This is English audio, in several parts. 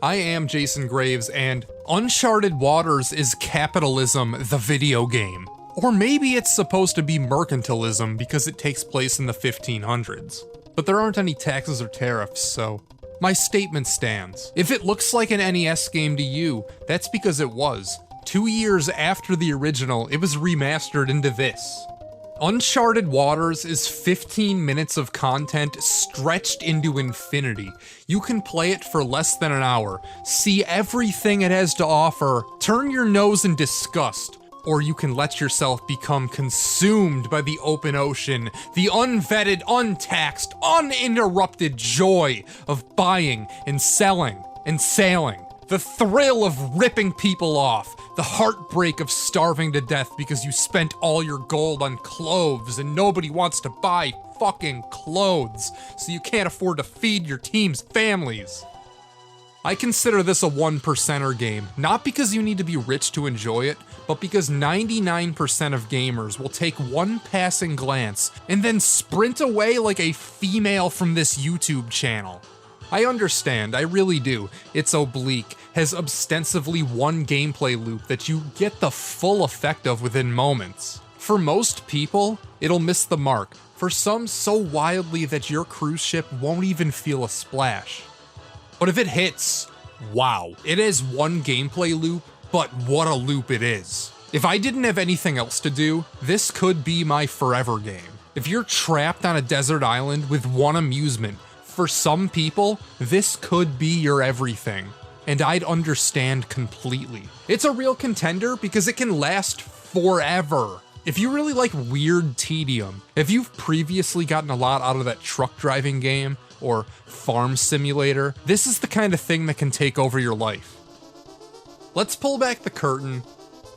I am Jason Graves, and Uncharted Waters is capitalism, the video game. Or maybe it's supposed to be mercantilism because it takes place in the 1500s. But there aren't any taxes or tariffs, so my statement stands. If it looks like an NES game to you, that's because it was. 2 years after the original, it was remastered into this. Uncharted Waters is 15 minutes of content stretched into infinity. You can play it for less than an hour, see everything it has to offer, turn your nose in disgust, or you can let yourself become consumed by the open ocean, the unvetted, untaxed, uninterrupted joy of buying and selling and sailing. The thrill of ripping people off, the heartbreak of starving to death because you spent all your gold on clothes and nobody wants to buy fucking clothes, so you can't afford to feed your team's families. I consider this a 1%er game, not because you need to be rich to enjoy it, but because 99% of gamers will take one passing glance and then sprint away like a female from this YouTube channel. I understand, I really do. It's oblique, has ostensibly one gameplay loop that you get the full effect of within moments. For most people, it'll miss the mark. For some, so wildly that your cruise ship won't even feel a splash. But if it hits, wow. It has one gameplay loop, but what a loop it is. If I didn't have anything else to do, this could be my forever game. If you're trapped on a desert island with one amusement, for some people, this could be your everything, and I'd understand completely. It's a real contender because it can last forever. If you really like weird tedium, if you've previously gotten a lot out of that truck driving game, or farm simulator, this is the kind of thing that can take over your life. Let's pull back the curtain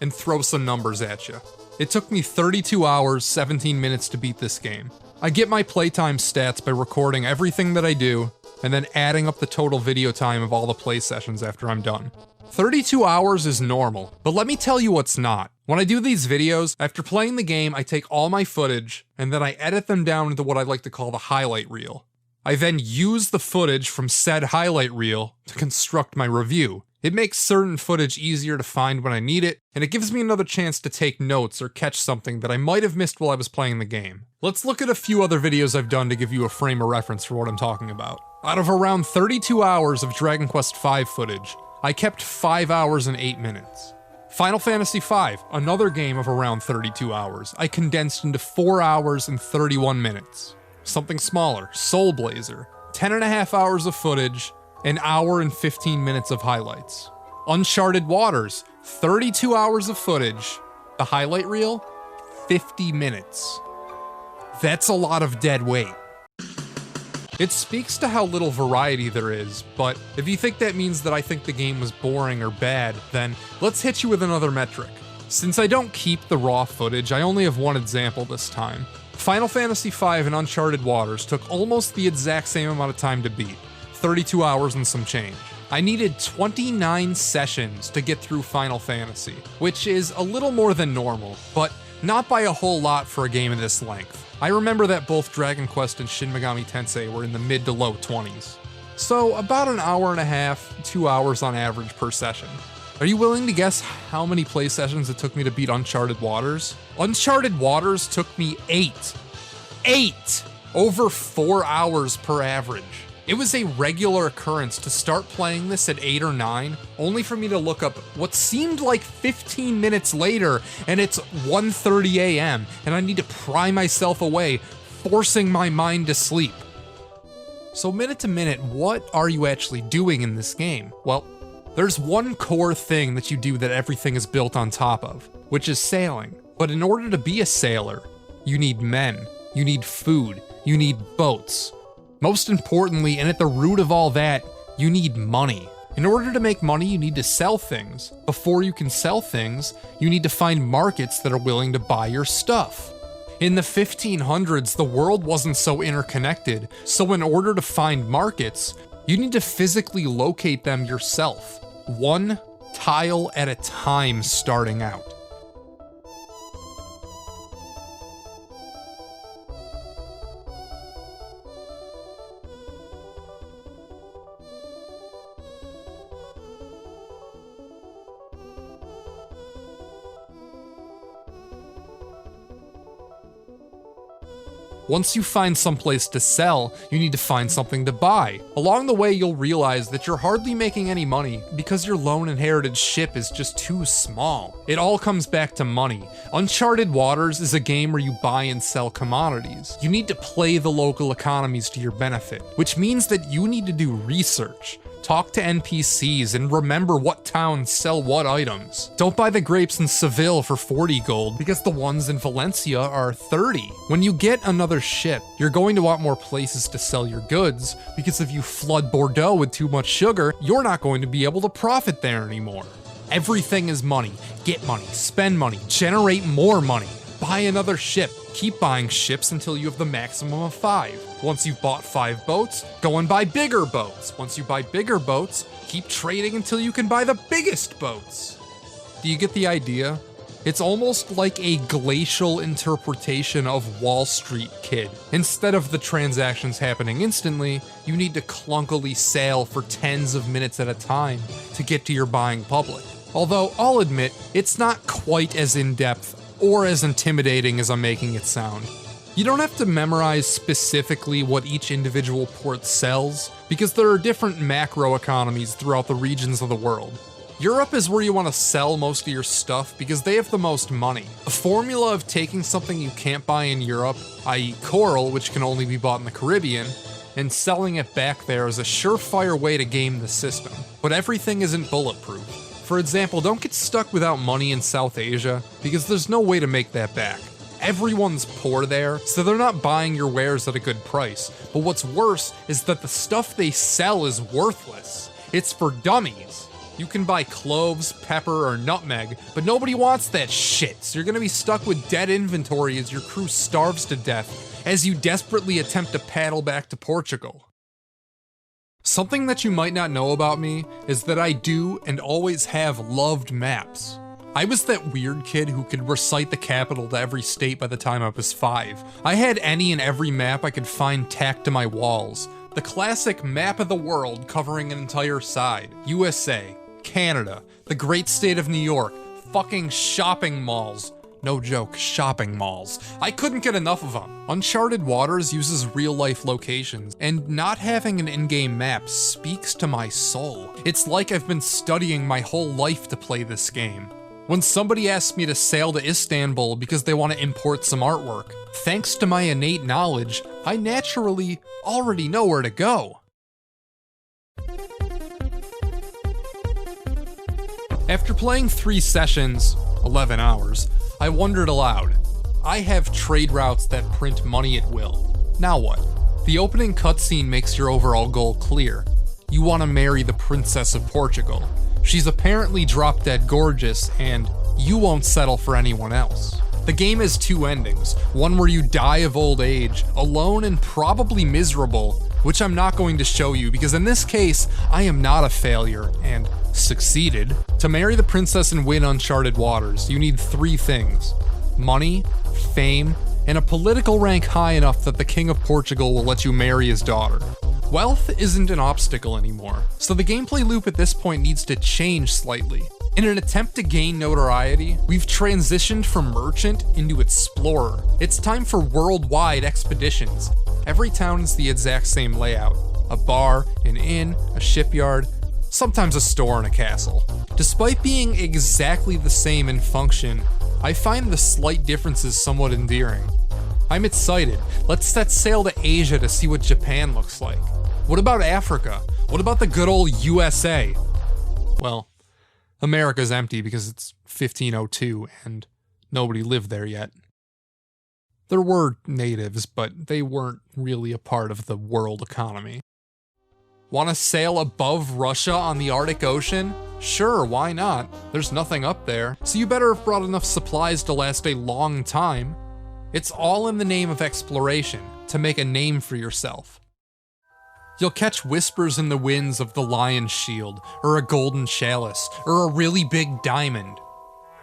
and throw some numbers at you. It took me 32 hours, 17 minutes to beat this game. I get my playtime stats by recording everything that I do, and then adding up the total video time of all the play sessions after I'm done. 32 hours is normal, but let me tell you what's not. When I do these videos, after playing the game, I take all my footage, and then I edit them down into what I like to call the highlight reel. I then use the footage from said highlight reel to construct my review. It makes certain footage easier to find when I need it, and it gives me another chance to take notes or catch something that I might have missed while I was playing the game. Let's look at a few other videos I've done to give you a frame of reference for what I'm talking about. Out of around 32 hours of Dragon Quest V footage, I kept 5 hours and 8 minutes. Final Fantasy V, another game of around 32 hours, I condensed into 4 hours and 31 minutes. Something smaller, Soul Blazer, 10.5 hours of footage, an hour and 15 minutes of highlights. Uncharted Waters, 32 hours of footage, the highlight reel, 50 minutes. That's a lot of dead weight. It speaks to how little variety there is, but if you think that means that I think the game was boring or bad, then let's hit you with another metric. Since I don't keep the raw footage, I only have one example this time. Final Fantasy V and Uncharted Waters took almost the exact same amount of time to beat, 32 hours and some change. I needed 29 sessions to get through Final Fantasy, which is a little more than normal, but not by a whole lot for a game of this length. I remember that both Dragon Quest and Shin Megami Tensei were in the mid to low 20s. So about an hour and a half, 2 hours on average per session. Are you willing to guess how many play sessions it took me to beat Uncharted Waters? Uncharted Waters took me 8. 8! Over 4 hours per average. It was a regular occurrence to start playing this at 8 or 9, only for me to look up what seemed like 15 minutes later, and it's 1:30 a.m., and I need to pry myself away, forcing my mind to sleep. So minute to minute, what are you actually doing in this game? Well, there's one core thing that you do that everything is built on top of, which is sailing. But in order to be a sailor, you need men, you need food, you need boats. Most importantly, and at the root of all that, you need money. In order to make money, you need to sell things. Before you can sell things, you need to find markets that are willing to buy your stuff. In the 1500s, the world wasn't so interconnected, so in order to find markets, you need to physically locate them yourself, one tile at a time starting out. Once you find someplace to sell, you need to find something to buy. Along the way, you'll realize that you're hardly making any money because your lone inherited ship is just too small. It all comes back to money. Uncharted Waters is a game where you buy and sell commodities. You need to play the local economies to your benefit, which means that you need to do research. Talk to NPCs and remember what towns sell what items. Don't buy the grapes in Seville for 40 gold because the ones in Valencia are 30. When you get another ship, you're going to want more places to sell your goods because if you flood Bordeaux with too much sugar, you're not going to be able to profit there anymore. Everything is money. Get money, spend money, generate more money. Buy another ship. Keep buying ships until you have the maximum of 5. Once you've bought 5 boats, go and buy bigger boats. Once you buy bigger boats, keep trading until you can buy the biggest boats. Do you get the idea? It's almost like a glacial interpretation of Wall Street Kid. Instead of the transactions happening instantly, you need to clunkily sail for tens of minutes at a time to get to your buying public. Although, I'll admit, it's not quite as in-depth or as intimidating as I'm making it sound. You don't have to memorize specifically what each individual port sells, because there are different macro economies throughout the regions of the world. Europe is where you want to sell most of your stuff because they have the most money. A formula of taking something you can't buy in Europe, i.e. coral, which can only be bought in the Caribbean, and selling it back there is a surefire way to game the system. But everything isn't bulletproof. For example, don't get stuck without money in South Asia, because there's no way to make that back. Everyone's poor there, so they're not buying your wares at a good price. But what's worse is that the stuff they sell is worthless. It's for dummies. You can buy cloves, pepper, or nutmeg, but nobody wants that shit, so you're gonna be stuck with dead inventory as your crew starves to death, as you desperately attempt to paddle back to Portugal. Something that you might not know about me is that I do and always have loved maps. I was that weird kid who could recite the capital to every state by the time I was 5. I had any and every map I could find tacked to my walls. The classic map of the world covering an entire side. USA, Canada, the great state of New York, fucking shopping malls. No joke, shopping malls. I couldn't get enough of them. Uncharted Waters uses real-life locations, and not having an in-game map speaks to my soul. It's like I've been studying my whole life to play this game. When somebody asks me to sail to Istanbul because they want to import some artwork, thanks to my innate knowledge, I naturally already know where to go. After playing 3 sessions, 11 hours, I wondered aloud. I have trade routes that print money at will. Now what? The opening cutscene makes your overall goal clear. You want to marry the Princess of Portugal. She's apparently drop-dead gorgeous, and you won't settle for anyone else. The game has 2 endings, one where you die of old age, alone and probably miserable, which I'm not going to show you because in this case, I am not a failure, and succeeded. To marry the princess and win Uncharted Waters, you need 3 things: money, fame, and a political rank high enough that the King of Portugal will let you marry his daughter. Wealth isn't an obstacle anymore, so the gameplay loop at this point needs to change slightly. In an attempt to gain notoriety, we've transitioned from merchant into explorer. It's time for worldwide expeditions. Every town is the exact same layout: a bar, an inn, a shipyard, sometimes a store and a castle. Despite being exactly the same in function, I find the slight differences somewhat endearing. I'm excited. Let's set sail to Asia to see what Japan looks like. What about Africa? What about the good old USA? Well, America's empty because it's 1502 and nobody lived there yet. There were natives, but they weren't really a part of the world economy. Want to sail above Russia on the Arctic Ocean? Sure, why not? There's nothing up there, so you better have brought enough supplies to last a long time. It's all in the name of exploration, to make a name for yourself. You'll catch whispers in the winds of the lion's shield, or a golden chalice, or a really big diamond.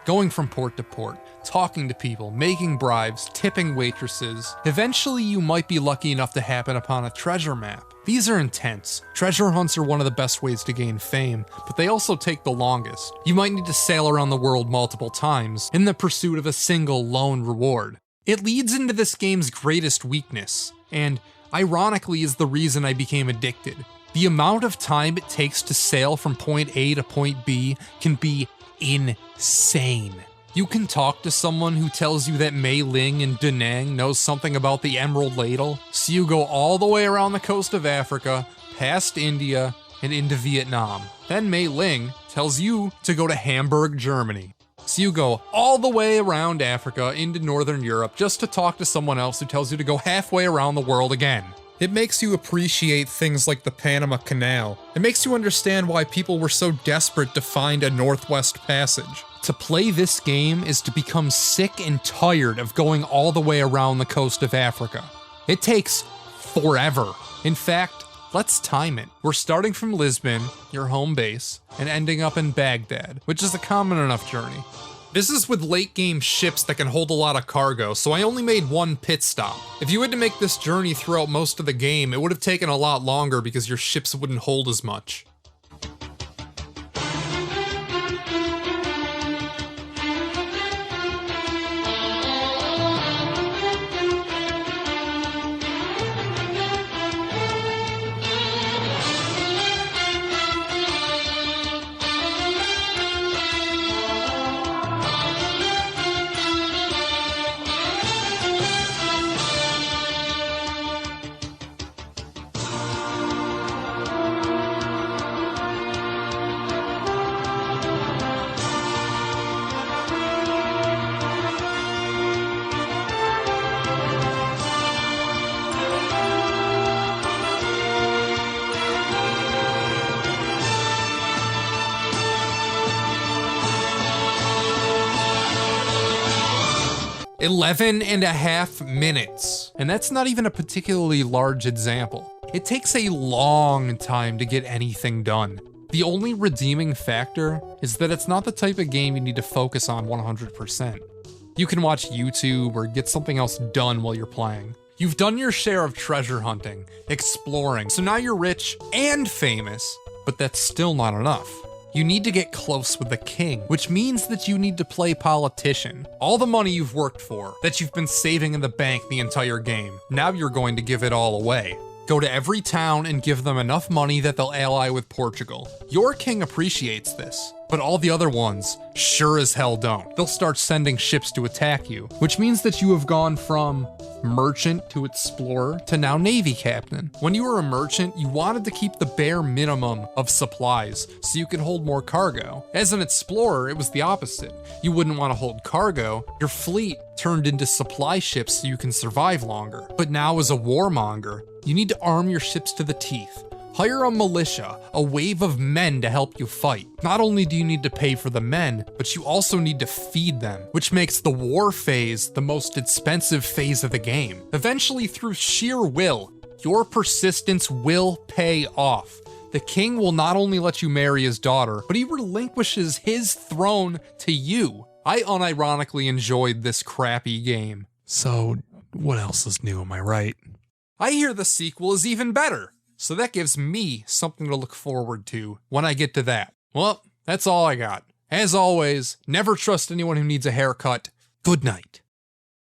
Going from port to port, talking to people, making bribes, tipping waitresses. Eventually you might be lucky enough to happen upon a treasure map. These are intense. Treasure hunts are one of the best ways to gain fame, but they also take the longest. You might need to sail around the world multiple times in the pursuit of a single lone reward. It leads into this game's greatest weakness, and ironically is the reason I became addicted. The amount of time it takes to sail from point A to point B can be insane. You can talk to someone who tells you that Mei Ling in Da Nang knows something about the Emerald Ladle, so you go all the way around the coast of Africa, past India, and into Vietnam. Then Mei Ling tells you to go to Hamburg, Germany. So you go all the way around Africa into Northern Europe just to talk to someone else who tells you to go halfway around the world again. It makes you appreciate things like the Panama Canal. It makes you understand why people were so desperate to find a Northwest Passage. To play this game is to become sick and tired of going all the way around the coast of Africa. It takes forever. In fact, let's time it. We're starting from Lisbon, your home base, and ending up in Baghdad, which is a common enough journey. This is with late game ships that can hold a lot of cargo, so I only made one pit stop. If you had to make this journey throughout most of the game, it would have taken a lot longer because your ships wouldn't hold as much. "11.5 minutes. And that's not even a particularly large example. It takes a long time to get anything done. The only redeeming factor is that it's not the type of game you need to focus on 100%. You can watch YouTube or get something else done while you're playing. You've done your share of treasure hunting, exploring, so now you're rich and famous, but that's still not enough. You need to get close with the king, which means that you need to play politician. All the money you've worked for, that you've been saving in the bank the entire game, now you're going to give it all away. Go to every town and give them enough money that they'll ally with Portugal. Your king appreciates this, but all the other ones sure as hell don't. They'll start sending ships to attack you, which means that you have gone from merchant to explorer to now navy captain. When you were a merchant, you wanted to keep the bare minimum of supplies so you could hold more cargo. As an explorer, it was the opposite. You wouldn't want to hold cargo. Your fleet turned into supply ships so you can survive longer. But now as a warmonger, you need to arm your ships to the teeth. Hire a militia, a wave of men to help you fight. Not only do you need to pay for the men, but you also need to feed them, which makes the war phase the most expensive phase of the game. Eventually, through sheer will, your persistence will pay off. The king will not only let you marry his daughter, but he relinquishes his throne to you. I unironically enjoyed this crappy game. So, what else is new, am I right? I hear the sequel is even better. So that gives me something to look forward to when I get to that. Well, that's all I got. As always, never trust anyone who needs a haircut. Good night.